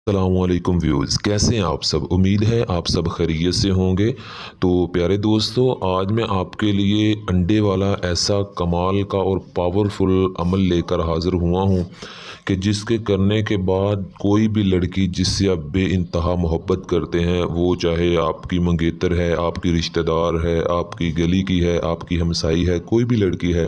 السلام علیکم ویوز، کیسے ہیں آپ سب؟ امید ہے آپ سب خیریت سے ہوں گے۔ تو پیارے دوستو، آج میں آپ کے لیے انڈے والا ایسا کمال کا اور پاورفل عمل لے کر حاضر ہوا ہوں کہ جس کے کرنے کے بعد کوئی بھی لڑکی جس سے آپ بے انتہا محبت کرتے ہیں، وہ چاہے آپ کی منگیتر ہے، آپ کی رشتہ دار ہے، آپ کی گلی کی ہے، آپ کی ہمسائی ہے، کوئی بھی لڑکی ہے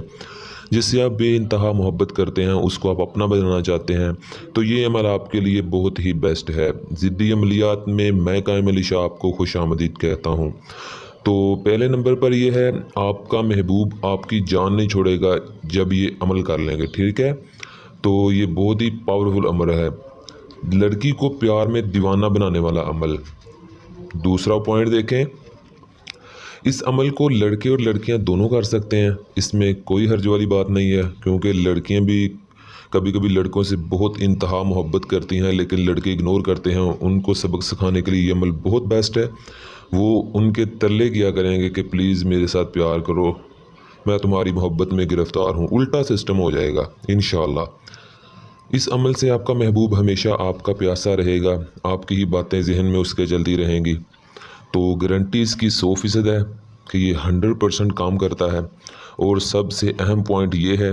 جس سے آپ بے انتہا محبت کرتے ہیں، اس کو آپ اپنا بنانا چاہتے ہیں، تو یہ عمل آپ کے لیے بہت ہی بیسٹ ہے۔ ضدی عملیات میں قائم علی شاہ آپ کو خوش آمدید کہتا ہوں۔ تو پہلے نمبر پر یہ ہے، آپ کا محبوب آپ کی جان نہیں چھوڑے گا جب یہ عمل کر لیں گے، ٹھیک ہے؟ تو یہ بہت ہی پاورفل عمل ہے، لڑکی کو پیار میں دیوانہ بنانے والا عمل۔ دوسرا پوائنٹ دیکھیں، اس عمل کو لڑکے اور لڑکیاں دونوں کر سکتے ہیں، اس میں کوئی حرج والی بات نہیں ہے، کیونکہ لڑکیاں بھی کبھی کبھی لڑکوں سے بہت انتہا محبت کرتی ہیں لیکن لڑکے اگنور کرتے ہیں۔ ان کو سبق سکھانے کے لیے یہ عمل بہت بیسٹ ہے۔ وہ ان کے ترلے کیا کریں گے کہ پلیز میرے ساتھ پیار کرو، میں تمہاری محبت میں گرفتار ہوں، الٹا سسٹم ہو جائے گا انشاءاللہ۔ اس عمل سے آپ کا محبوب ہمیشہ آپ کا پیاسا رہے گا، آپ کی ہی باتیں ذہن میں اس کے چلتی رہیں گی۔ تو گارنٹی اس کی 100% ہے کہ یہ 100% کام کرتا ہے۔ اور سب سے اہم پوائنٹ یہ ہے،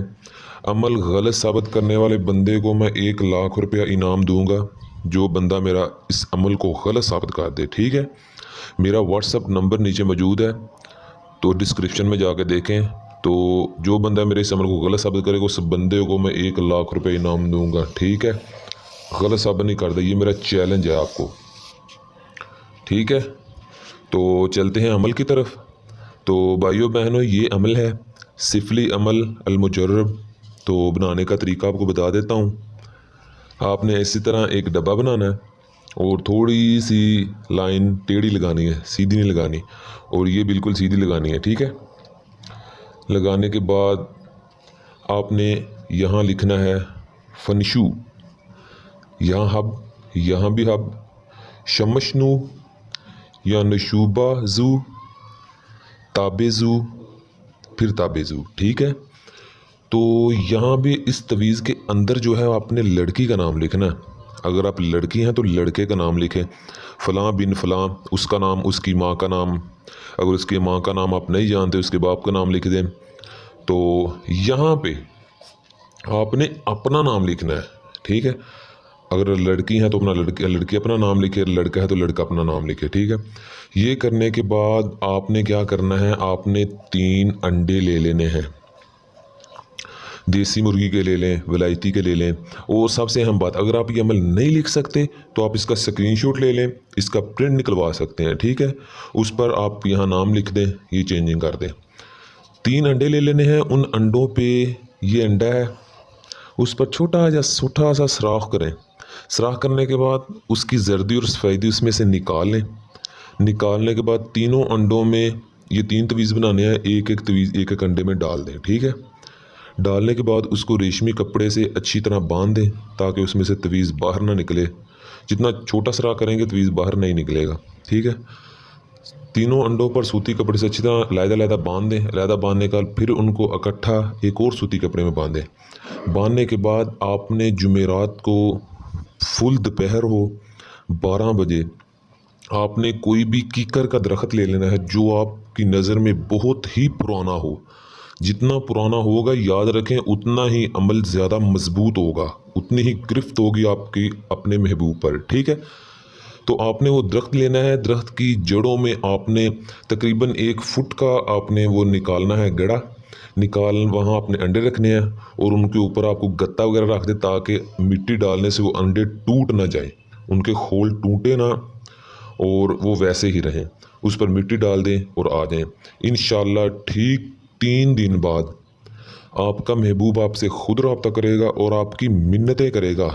عمل غلط ثابت کرنے والے بندے کو میں 1,00,000 روپیہ انعام دوں گا، جو بندہ میرا اس عمل کو غلط ثابت کر دے، ٹھیک ہے؟ میرا واٹس اپ نمبر نیچے موجود ہے، تو ڈسکرپشن میں جا کے دیکھیں۔ تو جو بندہ میرے اس عمل کو غلط ثابت کرے گا، اس بندے کو میں 1,00,000 روپے انعام دوں گا، ٹھیک ہے؟ غلط ثابت نہیں کر دے، یہ میرا چیلنج ہے آپ کو، ٹھیک ہے؟ تو چلتے ہیں عمل کی طرف۔ تو بھائیو بہنوں، یہ عمل ہے سفلی عمل المجرب۔ تو بنانے کا طریقہ آپ کو بتا دیتا ہوں۔ آپ نے اسی طرح ایک ڈبہ بنانا ہے اور تھوڑی سی لائن ٹیڑھی لگانی ہے، سیدھی نہیں لگانی، اور یہ بالکل سیدھی لگانی ہے، ٹھیک ہے؟ لگانے کے بعد آپ نے یہاں لکھنا ہے فنشو، یہاں ہب، یہاں بھی ہب، شمشنو یا نشوبہ زو، تابزو، پھر تابزو، ٹھیک ہے؟ تو یہاں بھی اس تویز کے اندر جو ہے آپ نے لڑکی کا نام لکھنا ہے۔ اگر آپ لڑکی ہیں تو لڑکے کا نام لکھیں، فلاں بن فلاں، اس کا نام، اس کی ماں کا نام، اگر اس کی ماں کا نام آپ نہیں جانتے اس کے باپ کا نام لکھ دیں۔ تو یہاں پہ آپ نے اپنا نام لکھنا ہے، ٹھیک ہے؟ اگر لڑکی ہیں تو اپنا لڑکی اپنا نام لکھے، لڑکا ہے تو لڑکا اپنا نام لکھے، ٹھیک ہے؟ یہ کرنے کے بعد آپ نے کیا کرنا ہے، آپ نے 3 انڈے لے لینے ہیں، دیسی مرغی کے لے لیں، ولایتی کے لے لیں۔ اور سب سے اہم بات، اگر آپ یہ عمل نہیں لکھ سکتے تو آپ اس کا اسکرین شاٹ لے لیں، اس کا پرنٹ نکلوا سکتے ہیں، ٹھیک ہے؟ اس پر آپ یہاں نام لکھ دیں، یہ چینجنگ کر دیں۔ 3 انڈے لے لینے ہیں، ان انڈوں پہ یہ انڈا ہے، اس پر چھوٹا سا سوراخ کریں۔ سوراخ کرنے کے بعد اس کی زردی اور سفیدی اس میں سے نکال لیں۔ نکالنے کے بعد تینوں انڈوں میں یہ 3 تویز بنانے ہیں، ایک ایک تویز ایک ایک انڈے میں ڈال دیں، ٹھیک ہے؟ ڈالنے کے بعد اس کو ریشمی کپڑے سے اچھی طرح باندھ دیں تاکہ اس میں سے تویز باہر نہ نکلے۔ جتنا چھوٹا سوراخ کریں گے تویز باہر نہیں نکلے گا، ٹھیک ہے؟ تینوں انڈوں پر سوتی کپڑے سے اچھی طرح علیحدہ باندھ دیں۔ علیحدہ باندھنے کا پھر ان کو اکٹھا ایک اور سوتی کپڑے میں باندھیں۔ باندھنے کے بعد آپ نے جمعرات کو فل دوپہر ہو 12 بجے آپ نے کوئی بھی کیکر کا درخت لے لینا ہے جو آپ کی نظر میں بہت ہی پرانا ہو۔ جتنا پرانا ہوگا یاد رکھیں اتنا ہی عمل زیادہ مضبوط ہوگا، اتنی ہی گرفت ہوگی آپ کی اپنے محبوب پر، ٹھیک ہے؟ تو آپ نے وہ درخت لینا ہے، درخت کی جڑوں میں آپ نے تقریباً 1 فٹ کا آپ نے وہ نکالنا ہے گڑھا وہاں آپ نے انڈے رکھنے ہیں اور ان کے اوپر آپ کو گتا وغیرہ رکھ دیں تاکہ مٹی ڈالنے سے وہ انڈے ٹوٹ نہ جائیں، ان کے خول ٹوٹے نہ اور وہ ویسے ہی رہیں۔ اس پر مٹی ڈال دیں اور آ جائیں انشاءاللہ۔ ٹھیک 3 دن بعد آپ کا محبوب آپ سے خود رابطہ کرے گا اور آپ کی منتیں کرے گا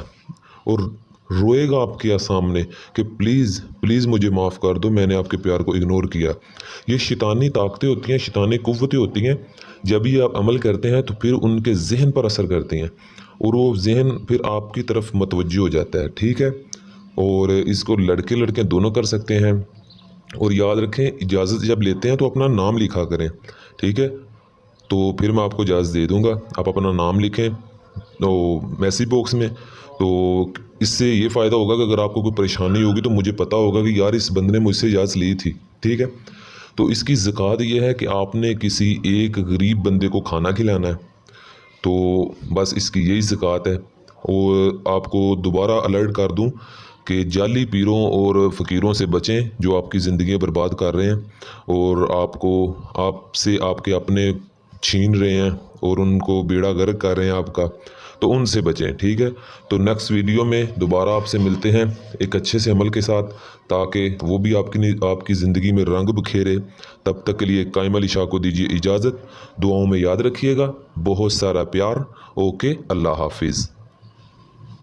اور روئے گا آپ کے سامنے کہ پلیز پلیز مجھے معاف کر دو، میں نے آپ کے پیار کو اگنور کیا۔ یہ شیطانی طاقتیں ہوتی ہیں، شیطانی قوتیں ہوتی ہیں، جب یہ آپ عمل کرتے ہیں تو پھر ان کے ذہن پر اثر کرتی ہیں اور وہ ذہن پھر آپ کی طرف متوجہ ہو جاتا ہے، ٹھیک ہے؟ اور اس کو لڑکے دونوں کر سکتے ہیں۔ اور یاد رکھیں، اجازت جب لیتے ہیں تو اپنا نام لکھا کریں، ٹھیک ہے؟ تو پھر میں آپ کو اجازت دے دوں گا، آپ اپنا نام لکھیں تو میسیج باکس میں۔ تو اس سے یہ فائدہ ہوگا کہ اگر آپ کو کوئی پریشانی ہوگی تو مجھے پتہ ہوگا کہ یار اس بندے نے مجھ سے اجازت لی تھی، ٹھیک ہے۔ تو اس کی زکوٰۃ یہ ہے کہ آپ نے کسی ایک غریب بندے کو کھانا کھلانا ہے، تو بس اس کی یہی زکوٰۃ ہے۔ اور آپ کو دوبارہ الرٹ کر دوں کہ جعلی پیروں اور فقیروں سے بچیں جو آپ کی زندگیاں برباد کر رہے ہیں اور آپ سے آپ کے اپنے چھین رہے ہیں اور ان کو بیڑا غرق کر رہے ہیں آپ کا، تو ان سے بچیں، ٹھیک ہے۔ تو نیکسٹ ویڈیو میں دوبارہ آپ سے ملتے ہیں ایک اچھے سے عمل کے ساتھ، تاکہ وہ بھی آپ کی زندگی میں رنگ بکھیرے۔ تب تک کے لیے قائم علی شاہ کو دیجیے اجازت، دعاؤں میں یاد رکھیے گا، بہت سارا پیار۔ اوکے، اللہ حافظ۔